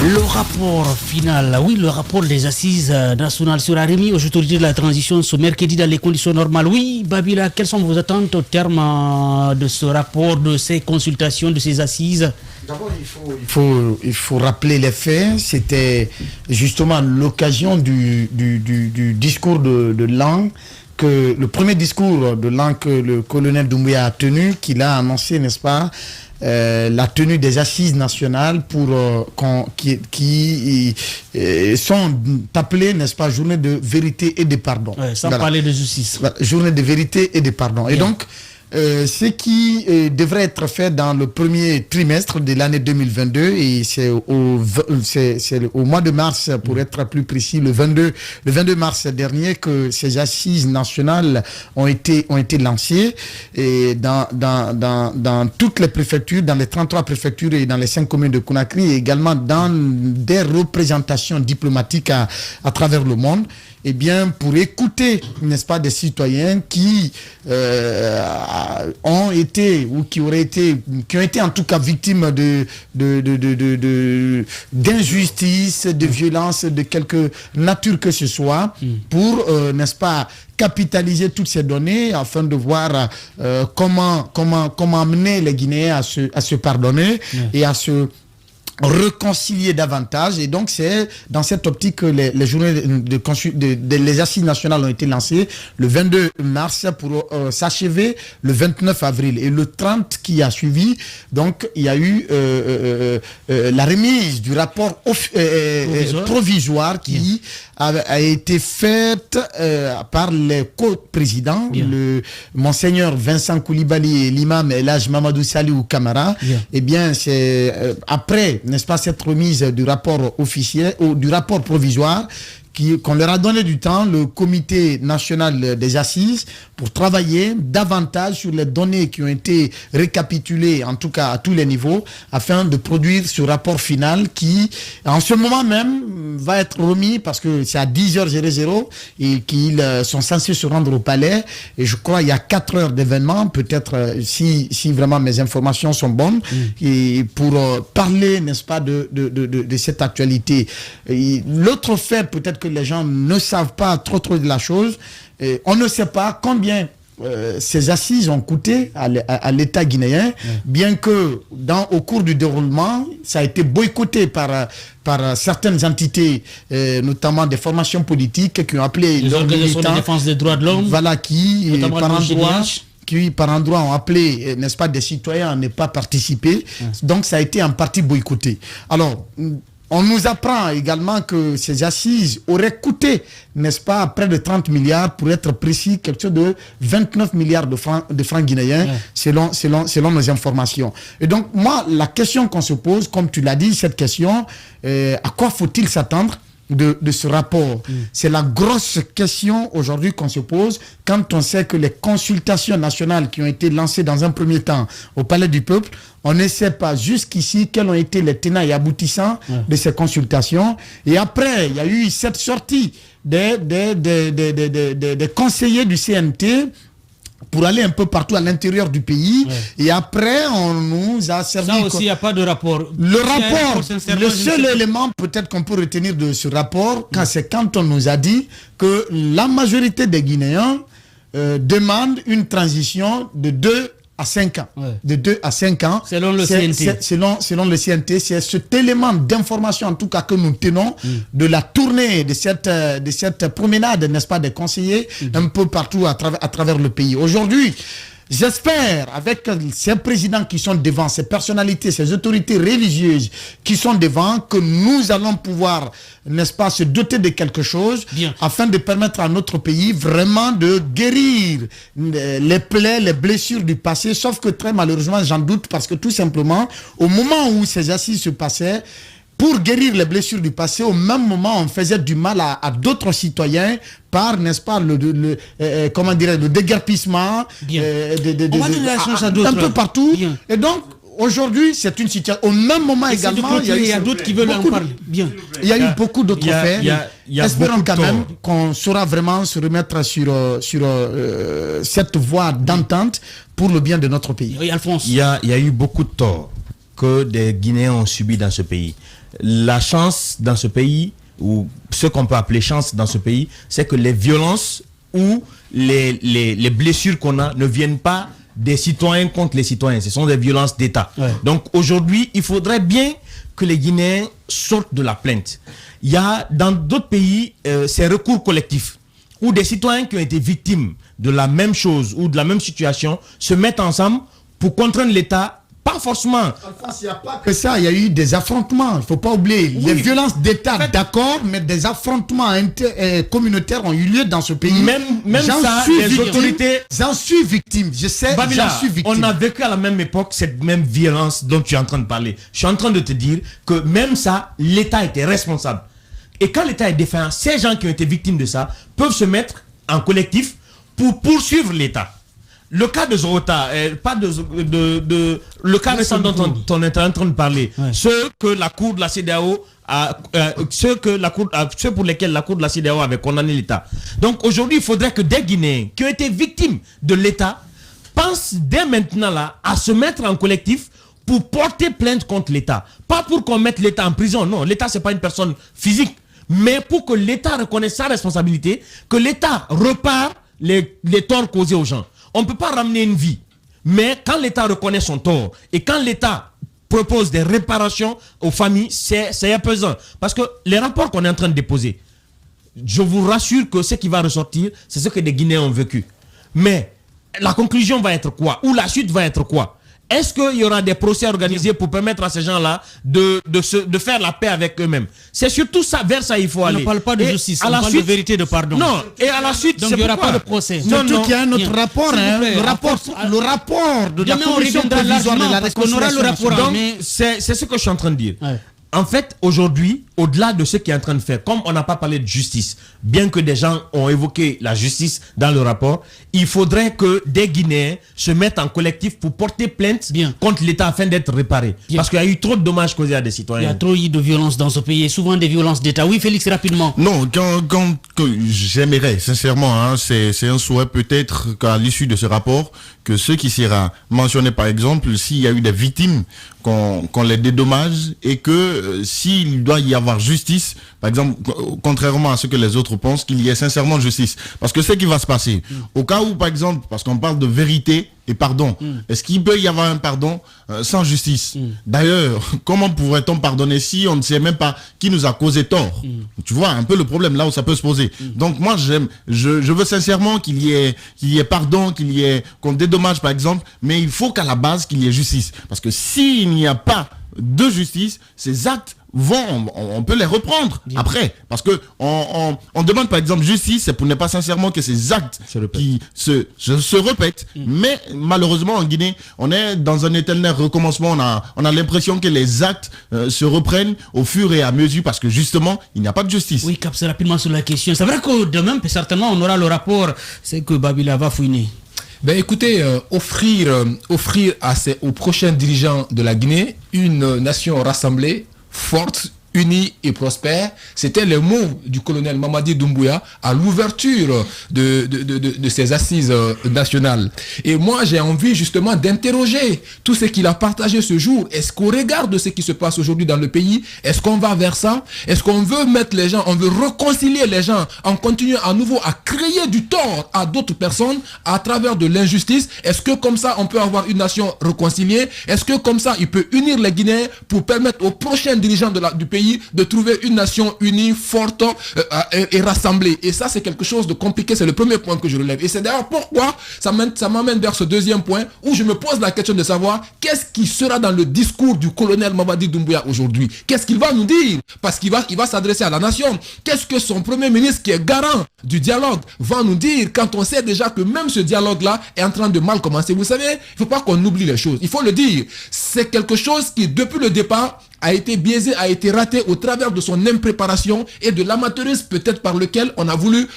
Le rapport final, oui, le rapport des assises nationales sera remis aux autorités de la transition ce mercredi dans les conditions normales. Oui, Babila, quelles sont vos attentes au terme de ce rapport, de ces consultations, de ces assises? D'abord, il faut rappeler les faits. C'était justement l'occasion du discours de Lang, le premier discours de Lang que le colonel Doumbouya a tenu, qu'il a annoncé, n'est-ce pas, la tenue des assises nationales qui sont appelées, n'est-ce pas, journée de vérité et de pardon. Ouais, sans parler de justice. Journée de vérité et de pardon. Bien. Et donc, ce qui devrait être fait dans le premier trimestre de l'année 2022, et c'est au mois de mars, pour être plus précis, le 22 mars dernier, que ces assises nationales ont été lancées, et dans toutes les préfectures, dans les 33 préfectures et dans les 5 communes de Conakry, et également dans des représentations diplomatiques à travers le monde. Eh bien, pour écouter, n'est-ce pas, des citoyens qui ont été ou qui ont été en tout cas victimes d'injustice, de violence, de quelque nature que ce soit, pour, n'est-ce pas, capitaliser toutes ces données afin de voir comment amener les Guinéens à se pardonner et à se réconcilier davantage. Et donc c'est dans cette optique que les journées les assises nationales ont été lancées le 22 mars pour s'achever le 29 avril. Et le 30 qui a suivi, donc il y a eu la remise du rapport provisoire qui a été faite par les co-présidents, Monseigneur Vincent Koulibaly et l'imam Elhaj Mamadou Saliou Kamara. Eh bien, c'est après, n'est-ce pas, cette remise du rapport officiel, ou du rapport provisoire, qu'on leur a donné du temps, le comité national des assises, pour travailler davantage sur les données qui ont été récapitulées, en tout cas à tous les niveaux, afin de produire ce rapport final qui, en ce moment même, va être remis, parce que c'est à 10h00 et qu'ils sont censés se rendre au palais. Et je crois qu'il y a 4 heures d'événement, peut-être, si vraiment mes informations sont bonnes, et pour parler, n'est-ce pas, de cette actualité. L'autre fait, peut-être que les gens ne savent pas trop de la chose, on ne sait pas combien ces assises ont coûté à l'État guinéen, bien que au cours du déroulement, ça a été boycotté par certaines entités, notamment des formations politiques qui ont appelé les organisations de défense des droits de l'homme, voilà, qui par endroit ont appelé, n'est-ce pas, des citoyens à ne pas participer. Donc ça a été en partie boycotté. Alors, on nous apprend également que ces assises auraient coûté, n'est-ce pas, près de 30 milliards, pour être précis, quelque chose de 29 milliards de francs guinéens, selon nos informations. Et donc, moi, la question qu'on se pose, comme tu l'as dit, cette question, à quoi faut-il s'attendre de ce rapport? C'est la grosse question aujourd'hui qu'on se pose quand on sait que les consultations nationales qui ont été lancées dans un premier temps au Palais du Peuple, on ne sait pas jusqu'ici quels ont été les tenants et aboutissants de ces consultations. Et après, il y a eu cette sortie des conseillers du CNT pour aller un peu partout à l'intérieur du pays. Et après, on nous a servi... Ça aussi, il n'y a pas de rapport. Le rapport, le seul élément peut-être qu'on peut retenir de ce rapport, c'est quand on nous a dit que la majorité des Guinéens demandent une transition de 2 à 5 ans. De 2 à 5 ans. Selon le CNT. Selon le CNT, c'est cet élément d'information, en tout cas, que nous tenons de la tournée de cette promenade, n'est-ce pas, des conseillers un peu partout à travers le pays. Aujourd'hui, j'espère, avec ces présidents qui sont devant, ces personnalités, ces autorités religieuses qui sont devant, que nous allons pouvoir, n'est-ce pas, se doter de quelque chose afin de permettre à notre pays vraiment de guérir les plaies, les blessures du passé. Sauf que très malheureusement, j'en doute, parce que tout simplement, au moment où ces assises se passaient, pour guérir les blessures du passé, au même moment, on faisait du mal à d'autres citoyens par, n'est-ce pas, le déguerpissement, un peu partout. Et donc, aujourd'hui, c'est une situation. Au même moment également, il y a d'autres qui veulent en parler. Il y a eu beaucoup d'autres faits. Espérons quand même qu'on saura vraiment se remettre sur cette voie d'entente pour le bien de notre pays. Il y a eu beaucoup de torts que des Guinéens ont subis dans ce pays. la chance dans ce pays, ou ce qu'on peut appeler chance dans ce pays, c'est que les violences ou les blessures qu'on a ne viennent pas des citoyens contre les citoyens. Ce sont des violences d'État. Ouais. Donc aujourd'hui, il faudrait bien que les Guinéens sortent de la plainte. Il y a dans d'autres pays ces recours collectifs où des citoyens qui ont été victimes de la même chose ou de la même situation se mettent ensemble pour contraindre l'État. Pas forcément. Alphonse, il n'y a pas que ça, il y a eu des affrontements. Il ne faut pas oublier. Oui. Les violences d'État, d'accord, mais des affrontements communautaires ont eu lieu dans ce pays. Même ça, les autorités. J'en suis victime. Je sais, Babila, j'en suis victime. On a vécu à la même époque cette même violence dont tu es en train de parler. Je suis en train de te dire que même ça, l'État était responsable. Et quand l'État est défaillant, ces gens qui ont été victimes de ça peuvent se mettre en collectif pour poursuivre l'État. Le cas de Zorota, le cas récent dont on est en train de parler, ceux que la Cour de la CEDEAO ceux pour lesquels la Cour de la CEDEAO avait condamné l'État. Donc aujourd'hui, il faudrait que des Guinéens qui ont été victimes de l'État pensent dès maintenant là à se mettre en collectif pour porter plainte contre l'État. Pas pour qu'on mette l'État en prison, non, l'État c'est pas une personne physique, mais pour que l'État reconnaisse sa responsabilité, que l'État repare les torts causés aux gens. On ne peut pas ramener une vie. Mais quand l'État reconnaît son tort et quand l'État propose des réparations aux familles, c'est apaisant. Parce que les rapports qu'on est en train de déposer, je vous rassure que ce qui va ressortir, c'est ce que les Guinéens ont vécu. Mais la conclusion va être quoi? Ou la suite va être quoi? Est-ce qu'il y aura des procès organisés pour permettre à ces gens-là de faire la paix avec eux-mêmes? C'est surtout ça, vers ça il faut aller. On ne parle pas de justice, on parle de vérité, de pardon. Non, et à la suite, donc il n'y aura pas de procès. Surtout qu'il y a un autre rapport, le rapport de la commission provisoire de la réconciliation. On aura le rapport. Donc, c'est ce que je suis en train de dire. Ouais. En fait, aujourd'hui, au-delà de ce qui est en train de faire, comme on n'a pas parlé de justice, bien que des gens ont évoqué la justice dans le rapport, il faudrait que des Guinéens se mettent en collectif pour porter plainte contre l'État afin d'être réparés. Parce qu'il y a eu trop de dommages causés à des citoyens. Il y a trop eu de violence dans ce pays, et souvent des violences d'État. Oui, Félix, rapidement. Non, quand j'aimerais, sincèrement, hein, c'est un souhait peut-être qu'à l'issue de ce rapport, que ce qui sera mentionné, par exemple, s'il y a eu des victimes, qu'on les dédommage, et que s'il doit y avoir justice, par exemple, contrairement à ce que les autres pensent, qu'il y ait sincèrement justice. Parce que ce qui va se passer, au cas où, par exemple, parce qu'on parle de vérité et pardon, est-ce qu'il peut y avoir un pardon sans justice? D'ailleurs, comment pourrait-on pardonner si on ne sait même pas qui nous a causé tort? Tu vois un peu le problème là où ça peut se poser. Donc moi, je veux sincèrement qu'il y ait pardon, qu'on dédommage par exemple, mais il faut qu'à la base qu'il y ait justice. Parce que s'il n'y a pas de justice, ces actes on peut les reprendre après, parce que on demande par exemple justice, c'est pour ne pas sincèrement que ces actes qui se répètent, mais malheureusement en Guinée on est dans un éternel recommencement. On a l'impression que les actes se reprennent au fur et à mesure parce que justement il n'y a pas de justice. Oui, Cap, rapidement sur la question. C'est vrai que demain certainement on aura le rapport, c'est que Babila va fouiner. Ben écoutez, offrir aux prochains dirigeants de la Guinée une nation rassemblée, forte, unie et prospère, c'était les mots du colonel Mamadi Doumbouya à l'ouverture de ces assises nationales. Et moi, j'ai envie justement d'interroger tout ce qu'il a partagé ce jour. Est-ce qu'au regard de ce qui se passe aujourd'hui dans le pays, est-ce qu'on va vers ça? Est-ce qu'on veut mettre les gens, on veut réconcilier les gens en continuant à nouveau à créer du tort à d'autres personnes à travers de l'injustice? Est-ce que comme ça, on peut avoir une nation réconciliée? Est-ce que comme ça, il peut unir les Guinéens pour permettre aux prochains dirigeants du pays de trouver une nation unie, forte et rassemblée? Et ça, c'est quelque chose de compliqué. C'est le premier point que je relève. Et c'est d'ailleurs pourquoi ça m'amène vers ce deuxième point où je me pose la question de savoir qu'est-ce qui sera dans le discours du colonel Mamadi Doumbouya aujourd'hui. Qu'est-ce qu'il va nous dire? Parce qu'il va s'adresser à la nation. Qu'est-ce que son premier ministre, qui est garant du dialogue, va nous dire quand on sait déjà que même ce dialogue-là est en train de mal commencer? Vous savez, il ne faut pas qu'on oublie les choses. Il faut le dire. C'est quelque chose qui, depuis le départ, a été biaisé, a été raté au travers de son impréparation et de l'amateurisme peut-être par lequel on a voulu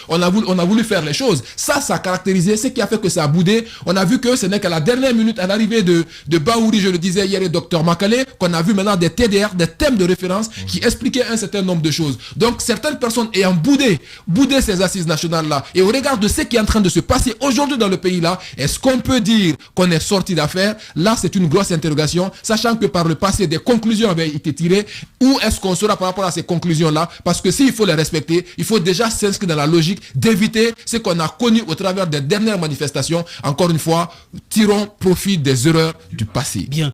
faire les choses. Ça a caractérisé ce qui a fait que ça a boudé. On a vu que ce n'est qu'à la dernière minute, à l'arrivée de Baouri, je le disais hier, et Dr Makale, qu'on a vu maintenant des TDR, des thèmes de référence qui expliquaient un certain nombre de choses. Donc certaines personnes ayant boudé ces assises nationales-là, et au regard de ce qui est en train de se passer aujourd'hui dans le pays-là, est-ce qu'on peut dire qu'on est sorti d'affaire? Là, c'est une grosse interrogation, sachant que par le passé, des conclusions avaient été tirées? Où est-ce qu'on sera par rapport à ces conclusions-là? Parce que s'il faut les respecter, il faut déjà s'inscrire dans la logique d'éviter ce qu'on a connu au travers des dernières manifestations. Encore une fois, tirons profit des erreurs du passé. Bien.